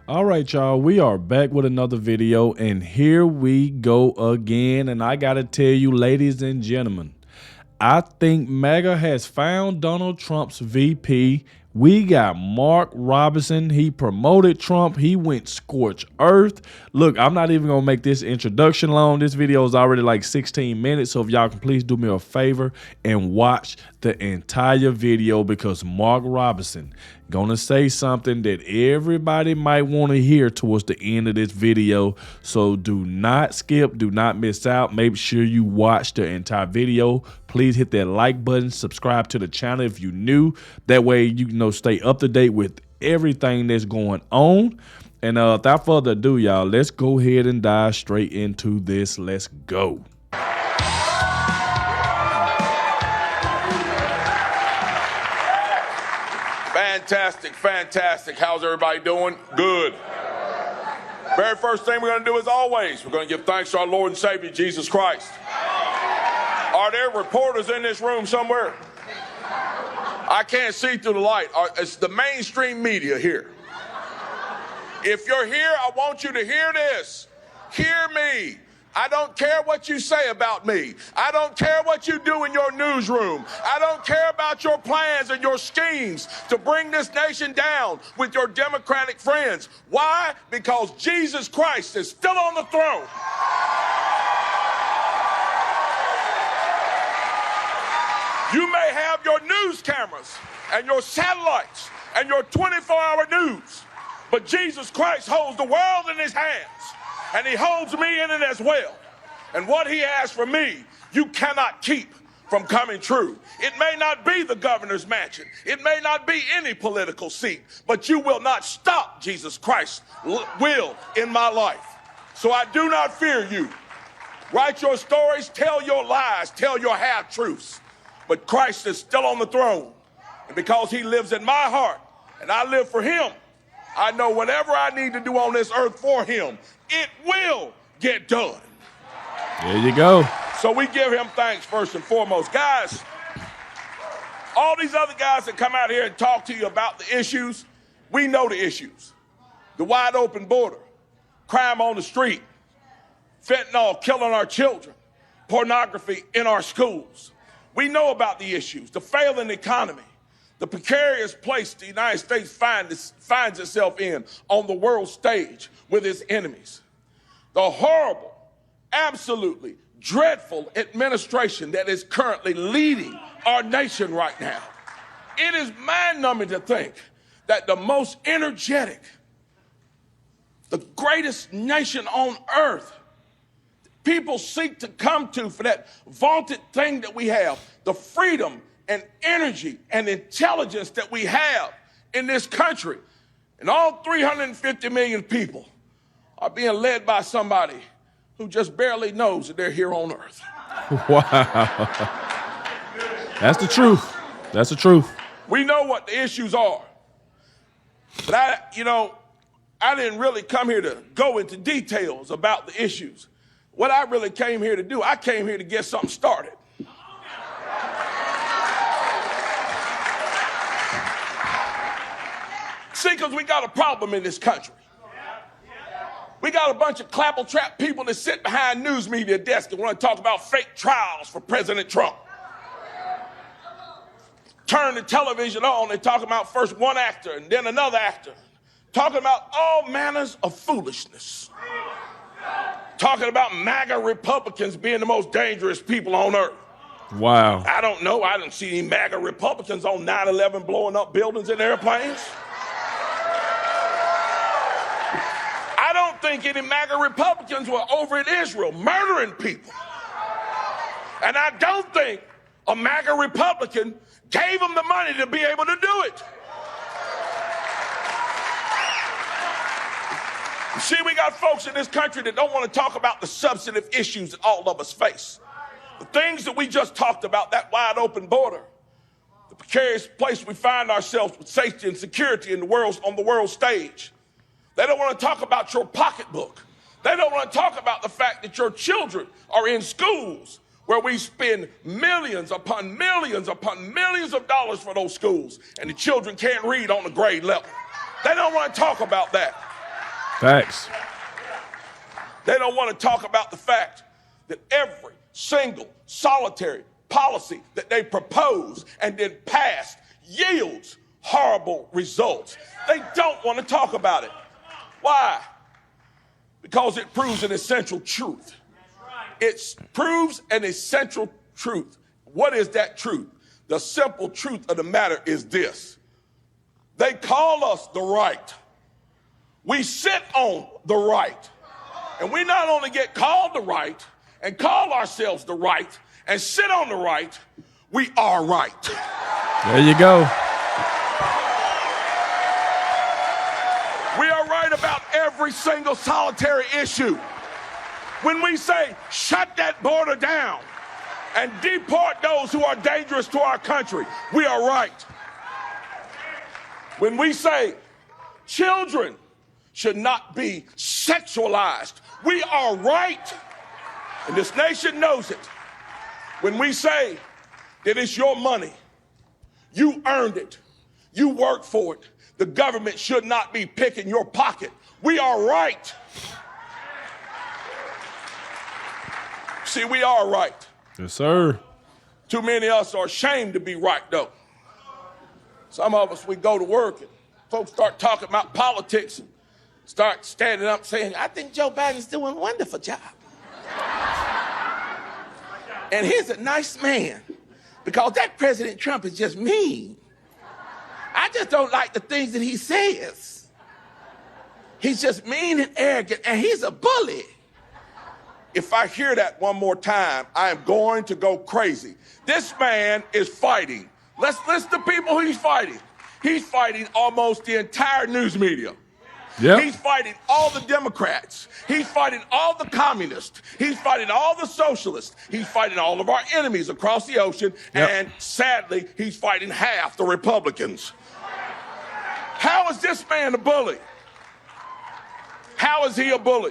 All right, y'all, we are back with another video, and here we go again. And I gotta tell you, ladies and gentlemen, I think MAGA has found Donald Trump's VP. We got Mark Robinson. He promoted Trump. He went scorched earth. Look, I'm not even going to make this introduction long. This video is already like 16 minutes. So if y'all can please do me a favor and watch the entire video, because Mark Robinson going to say something that everybody might want to hear towards the end of this video. So do not skip. Do not miss out. Make sure you watch the entire video. Please hit that like button. Subscribe to the channel if you're new. That way you know stay up to date with everything that's going on. And without further ado, y'all, let's go ahead and dive straight into this. Let's go. Fantastic, fantastic. How's everybody doing? Good. Very first thing we're going to do, as always, we're going to give thanks to our Lord and Savior, Jesus Christ. Are there reporters in this room somewhere? I can't see through the light. It's the mainstream media here. If you're here, I want you to hear this. Hear me. I don't care what you say about me. I don't care what you do in your newsroom. I don't care about your plans and your schemes to bring this nation down with your Democratic friends. Why? Because Jesus Christ is still on the throne. You may have your news cameras and your satellites and your 24-hour news, but Jesus Christ holds the world in his hands. And he holds me in it as well. And what he has for me, you cannot keep from coming true. It may not be the governor's mansion. It may not be any political seat, but you will not stop Jesus Christ's will in my life. So I do not fear you. Write your stories, tell your lies, tell your half-truths. But Christ is still on the throne. And because he lives in my heart and I live for him, I know whatever I need to do on this earth for him, it will get done. There you go. So we give him thanks first and foremost. Guys, all these other guys that come out here and talk to you about the issues, we know the issues. The wide open border, crime on the street, fentanyl killing our children, pornography in our schools. We know about the issues, the failing economy, the precarious place the United States finds itself in on the world stage with its enemies. The horrible, absolutely dreadful administration that is currently leading our nation right now. It is mind-numbing to think that the most energetic, the greatest nation on earth, people seek to come to for that vaunted thing that we have, the freedom and energy and intelligence that we have in this country. And all 350 million people are being led by somebody who just barely knows that they're here on earth. Wow. That's the truth. That's the truth. We know what the issues are. But I didn't really come here to go into details about the issues. What I really came here to do, I came here to get something started. See, because we got a problem in this country. We got a bunch of clapper-trap people that sit behind news media desks and want to talk about fake trials for President Trump. Turn the television on, they talk about first one actor and then another actor, talking about all manners of foolishness. Talking about MAGA Republicans being the most dangerous people on earth. Wow. I don't know. I didn't see any MAGA Republicans on 9/11 blowing up buildings and airplanes. I don't think any MAGA Republicans were over in Israel murdering people. And I don't think a MAGA Republican gave them the money to be able to do it. You see, we got folks in this country that don't want to talk about the substantive issues that all of us face. The things that we just talked about, that wide open border, the precarious place we find ourselves with safety and security in the world, on the world stage. They don't want to talk about your pocketbook. They don't want to talk about the fact that your children are in schools where we spend millions upon millions upon millions of dollars for those schools, and the children can't read on the grade level. They don't want to talk about that. Facts. They don't want to talk about the fact that every single solitary policy that they propose and then pass yields horrible results. They don't want to talk about it. Why? Because it proves an essential truth. It proves an essential truth. What is that truth? The simple truth of the matter is this. They call us the right. We sit on the right. And we not only get called the right and call ourselves the right and sit on the right, we are right. There you go. We are right about every single solitary issue. When we say, shut that border down and deport those who are dangerous to our country, we are right. When we say, children should not be sexualized, we are right. And this nation knows it. When we say that it's your money, you earned it, you worked for it, the government should not be picking your pocket, we are right. See, we are right. Yes, sir. Too many of us are ashamed to be right, though. Some of us, we go to work and folks start talking about politics and start standing up saying, I think Joe Biden's doing a wonderful job. And he's a nice man, because that President Trump is just mean. I just don't like the things that he says. He's just mean and arrogant, and he's a bully. If I hear that one more time, I am going to go crazy. This man is fighting. Let's listen to people who he's fighting. He's fighting almost the entire news media. Yep. He's fighting all the Democrats. He's fighting all the communists. He's fighting all the socialists. He's fighting all of our enemies across the ocean. Yep. And sadly, he's fighting half the Republicans. How is this man a bully? How is he a bully?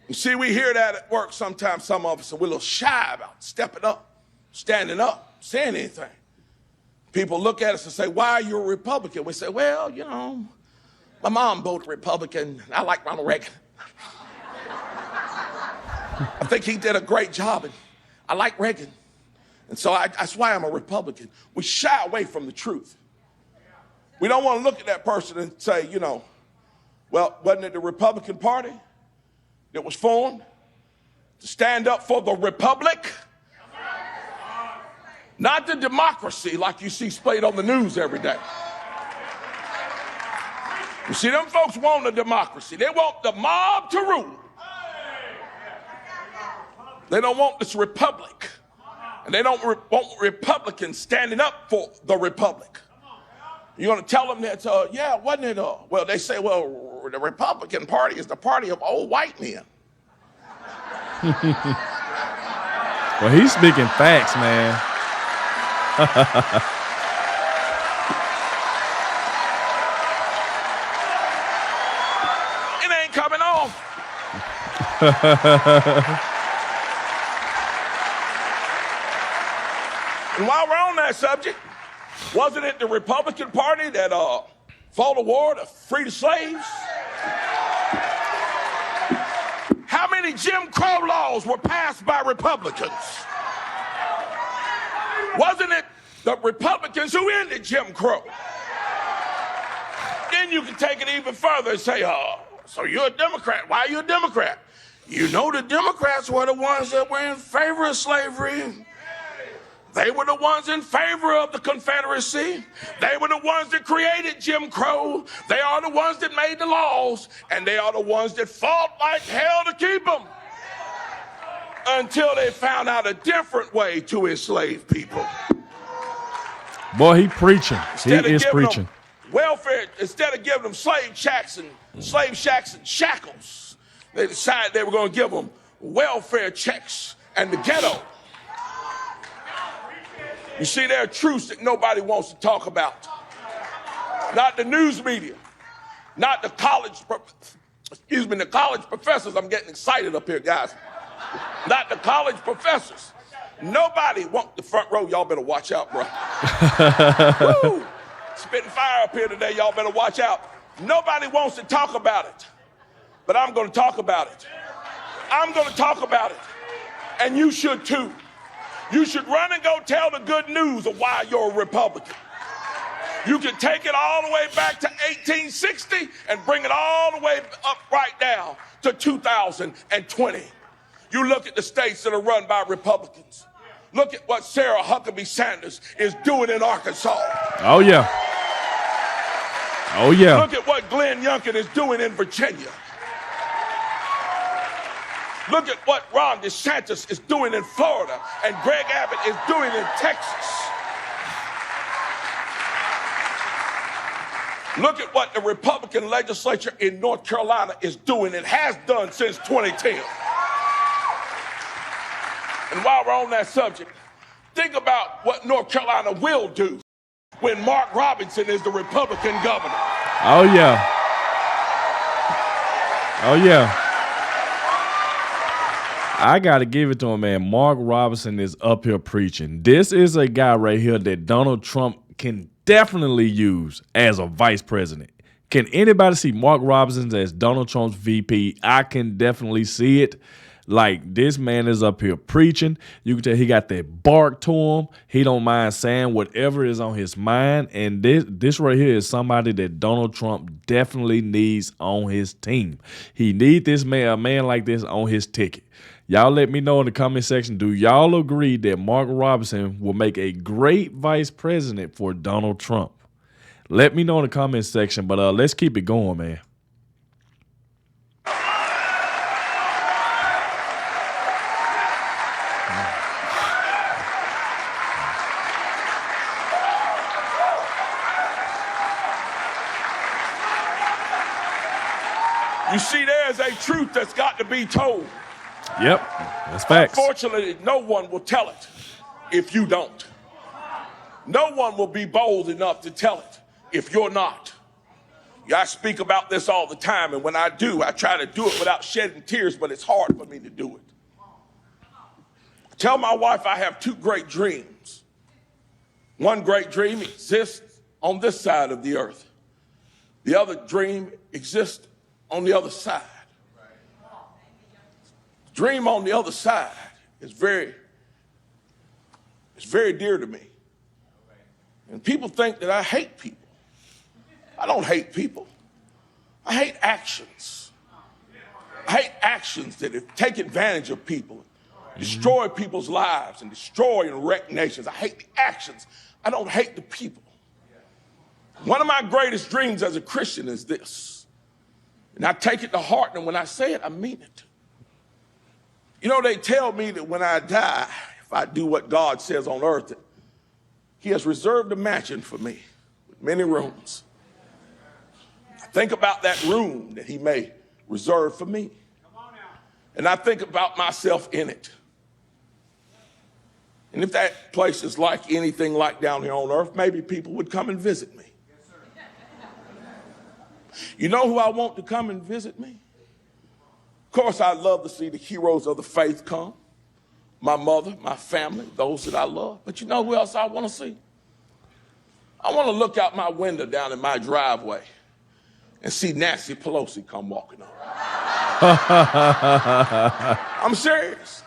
You see, we hear that at work sometimes. Some of us are a little shy about stepping up, standing up, saying anything. People look at us and say, why are you a Republican? We say, well, you know, my mom voted Republican. I like Ronald Reagan. I think he did a great job, and I like Reagan. And so that's why I'm a Republican. We shy away from the truth. We don't want to look at that person and say, you know, well, wasn't it the Republican Party that was formed to stand up for the Republic? Not the democracy like you see played on the news every day. You see, them folks want a democracy. They want the mob to rule. They don't want this republic. And they don't want Republicans standing up for the republic. You're going to tell them that, yeah, wasn't it? Well, they say, well, the Republican Party is the party of old white men. Well, he's speaking facts, man. It ain't coming on. And while we're on that subject, wasn't it the Republican Party that fought a war to free the slaves? How many Jim Crow laws were passed by Republicans? Wasn't it the Republicans who ended Jim Crow? Then you can take it even further and say, so you're a Democrat. Why are you a Democrat? You know, the Democrats were the ones that were in favor of slavery. They were the ones in favor of the Confederacy. They were the ones that created Jim Crow. They are the ones that made the laws, and they are the ones that fought like hell to keep them until they found out a different way to enslave people. Boy, he preaching. He is preaching. Welfare, instead of giving them slave shacks and shackles, they decided they were going to give them welfare checks and the ghetto. You see, there are truths that nobody wants to talk about. Not the news media, not the college professors. I'm getting excited up here, guys. Not the college professors. Nobody wants the front row. Y'all better watch out, bro. Woo! Spitting fire up here today. Y'all better watch out. Nobody wants to talk about it, but I'm going to talk about it. I'm going to talk about it, and you should too. You should run and go tell the good news of why you're a Republican. You can take it all the way back to 1860 and bring it all the way up right now to 2020. You look at the states that are run by Republicans. Look at what Sarah Huckabee Sanders is doing in Arkansas. Oh, yeah. Oh, yeah. Look at what Glenn Youngkin is doing in Virginia. Look at what Ron DeSantis is doing in Florida and Greg Abbott is doing in Texas. Look at what the Republican legislature in North Carolina is doing and has done since 2010. And while we're on that subject, think about what North Carolina will do when Mark Robinson is the Republican governor. Oh, yeah. Oh, yeah. I got to give it to him, man. Mark Robinson is up here preaching. This is a guy right here that Donald Trump can definitely use as a vice president. Can anybody see Mark Robinson as Donald Trump's VP? I can definitely see it. Like, this man is up here preaching. You can tell he got that bark to him. He don't mind saying whatever is on his mind. And this right here is somebody that Donald Trump definitely needs on his team. He need this man, a man like this on his ticket. Y'all let me know in the comment section, do y'all agree that Mark Robinson will make a great vice president for Donald Trump? Let me know in the comment section, but let's keep it going, man. You see, there's a truth that's got to be told. Yep, that's facts. Unfortunately, no one will tell it if you don't. No one will be bold enough to tell it if you're not. Yeah, I speak about this all the time, and when I do, I try to do it without shedding tears, but it's hard for me to do it. I tell my wife I have two great dreams. One great dream exists on this side of the earth. The other dream exists on the other side. The dream on the other side is very dear to me. And people think that I hate people. I don't hate people. I hate actions. I hate actions that take advantage of people, destroy people's lives, and destroy and wreck nations. I hate the actions. I don't hate the people. One of my greatest dreams as a Christian is this. And I take it to heart, and when I say it, I mean it. You know, they tell me that when I die, if I do what God says on earth, that He has reserved a mansion for me with many rooms. I think about that room that He may reserve for me. And I think about myself in it. And if that place is like anything like down here on earth, maybe people would come and visit me. You know who I want to come and visit me? Of course, I'd love to see the heroes of the faith come. My mother, my family, those that I love. But you know who else I want to see? I want to look out my window down in my driveway and see Nancy Pelosi come walking on. I'm serious.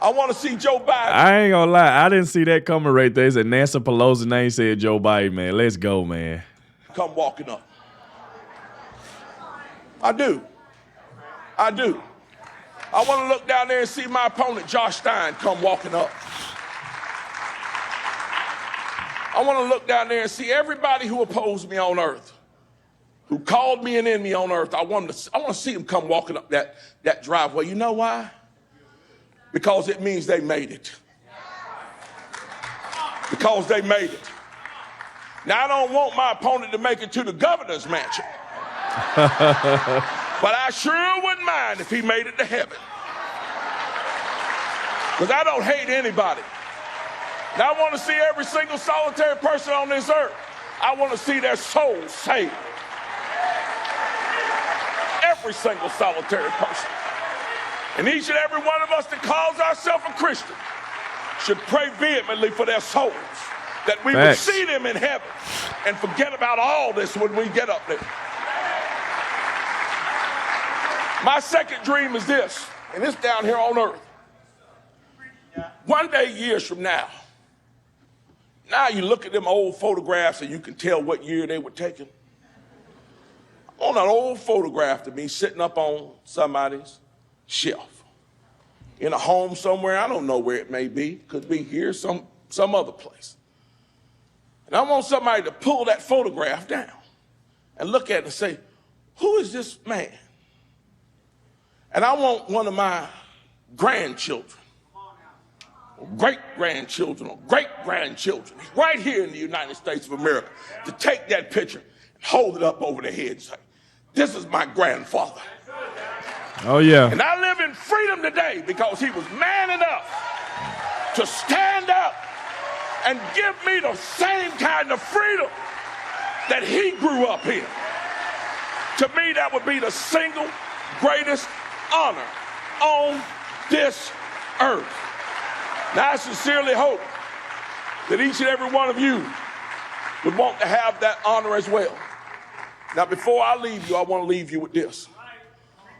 I want to see Joe Biden. I ain't gonna lie, I didn't see that coming right there. It said Nancy Pelosi's name, said Joe Biden, man. Let's go, man. Come walking up. I do. I do. I want to look down there and see my opponent, Josh Stein, come walking up. I want to look down there and see everybody who opposed me on earth, who called me an enemy on earth. I want to see them come walking up that driveway. You know why? Because it means they made it. Because they made it. Now, I don't want my opponent to make it to the governor's mansion. But I sure wouldn't mind if he made it to heaven. Because I don't hate anybody. Now, I want to see every single solitary person on this earth. I want to see their soul saved. Every single solitary person. And each and every one of us that calls ourselves a Christian should pray vehemently for their souls, that we would see them in heaven and forget about all this when we get up there. My second dream is this, and it's down here on earth. One day, years from now you look at them old photographs and you can tell what year they were taken. On an old photograph of me sitting up on somebody's shelf in a home somewhere. I don't know where it may be. Could be here, some other place. And I want somebody to pull that photograph down and look at it and say, who is this man? And I want one of my grandchildren, or great-grandchildren, or great-grandchildren, right here in the United States of America, to take that picture and hold it up over their head and say, this is my grandfather. Oh, yeah. And I live in freedom today because he was man enough to stand up and give me the same kind of freedom that he grew up in. To me, that would be the single greatest honor on this earth. Now, I sincerely hope that each and every one of you would want to have that honor as well. Now, before I leave you, I want to leave you with this.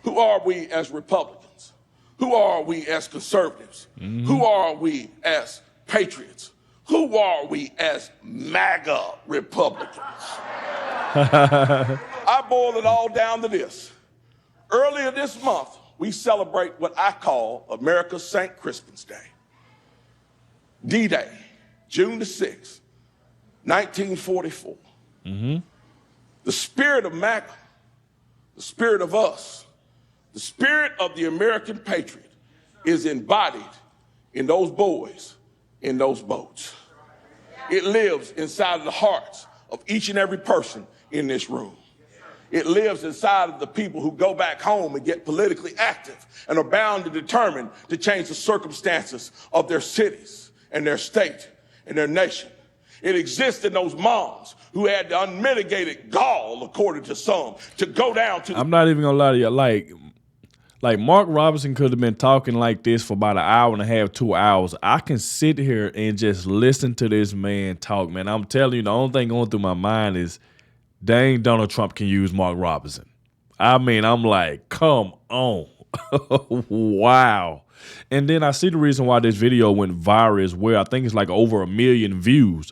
Who are we as Republicans? Who are we as conservatives? Who are we as patriots? Who are we as MAGA Republicans? I boil it all down to this. Earlier this month, we celebrate what I call America's St. Crispin's Day. D-Day, June the 6th, 1944. The spirit of MAGA, the spirit of us, the spirit of the American patriot is embodied in those boys in those boats. It lives inside of the hearts of each and every person in this room. It lives inside of the people who go back home and get politically active and are bound and determined to change the circumstances of their cities and their state and their nation. It exists in those moms who had the unmitigated gall, according to some, to go down to... I'm not even gonna lie to you. Like Mark Robinson could have been talking like this for about an hour and a half, 2 hours. I can sit here and just listen to this man talk, man. I'm telling you, the only thing going through my mind is, dang, Donald Trump can use Mark Robinson. I mean, I'm like, come on. Wow. And then I see the reason why this video went viral as well. I think it's like over 1 million views.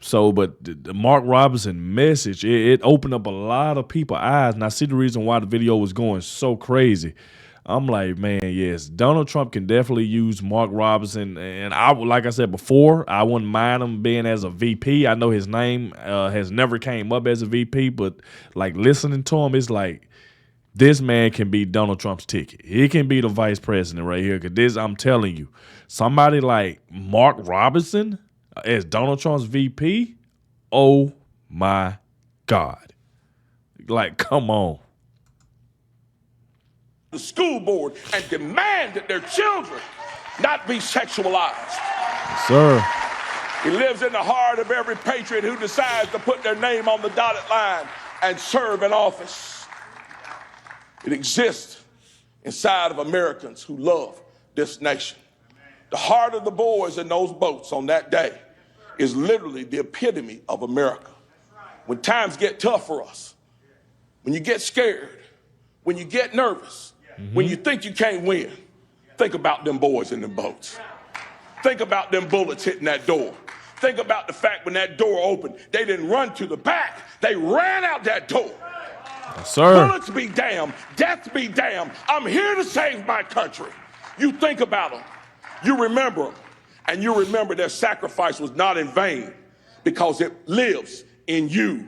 So, but the Mark Robinson message, it opened up a lot of people's eyes. And I see the reason why the video was going so crazy. I'm like, man, yes, Donald Trump can definitely use Mark Robinson. And like I said before, I wouldn't mind him being as a VP. I know his name has never came up as a VP, but like listening to him, it's like this man can be Donald Trump's ticket. He can be the vice president right here. Because this, I'm telling you, somebody like Mark Robinson as Donald Trump's VP, oh my God. Like, come on. The school board and demand that their children not be sexualized. Yes, sir. He lives in the heart of every patriot who decides to put their name on the dotted line and serve in office. It exists inside of Americans who love this nation. The heart of the boys in those boats on that day is literally the epitome of America. When times get tough for us, when you get scared, when you get nervous, when you think you can't win, think about them boys in them boats. Think about them bullets hitting that door. Think about the fact when that door opened, they didn't run to the back. They ran out that door. Yes, sir. Bullets be damned, death be damned. I'm here to save my country. You think about them. You remember them. And you remember their sacrifice was not in vain because it lives in you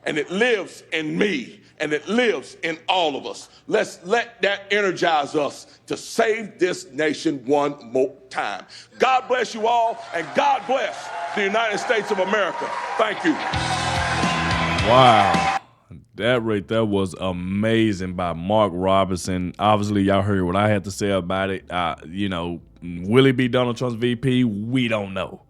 and it lives in me. And it lives in all of us. Let's let that energize us to save this nation one more time. God bless you all, and God bless the United States of America. Thank you. Wow. That right there was amazing by Mark Robinson. Obviously, y'all heard what I had to say about it. Will he be Donald Trump's VP? We don't know.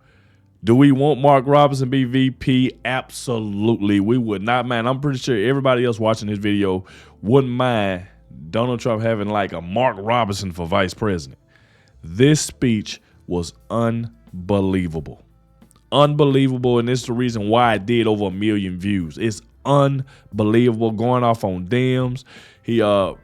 Do we want Mark Robinson to be VP? Absolutely. We would not mind. I'm pretty sure everybody else watching this video wouldn't mind Donald Trump having like a Mark Robinson for vice president. This speech was unbelievable. unbelievable, and it's the reason why it did over 1 million views. It's unbelievable, going off on Dems. He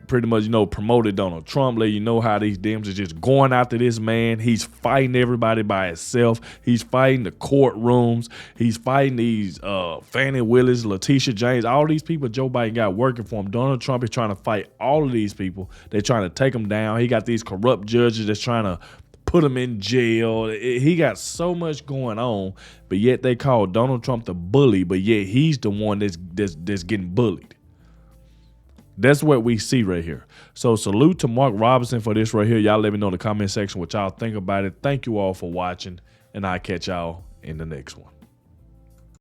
pretty much, promoted Donald Trump, let you know how these Dems are just going after this man. He's fighting everybody by himself. He's fighting the courtrooms. He's fighting these Fannie Willis, Letitia James, all these people Joe Biden got working for him. Donald Trump is trying to fight all of these people. They're trying to take him down. He got these corrupt judges that's trying to put him in jail. He got so much going on, but yet they call Donald Trump the bully, but yet he's the one that's getting bullied. That's what we see right here. So salute to Mark Robinson for this right here. Y'all let me know in the comment section what y'all think about it. Thank you all for watching, and I'll catch y'all in the next one.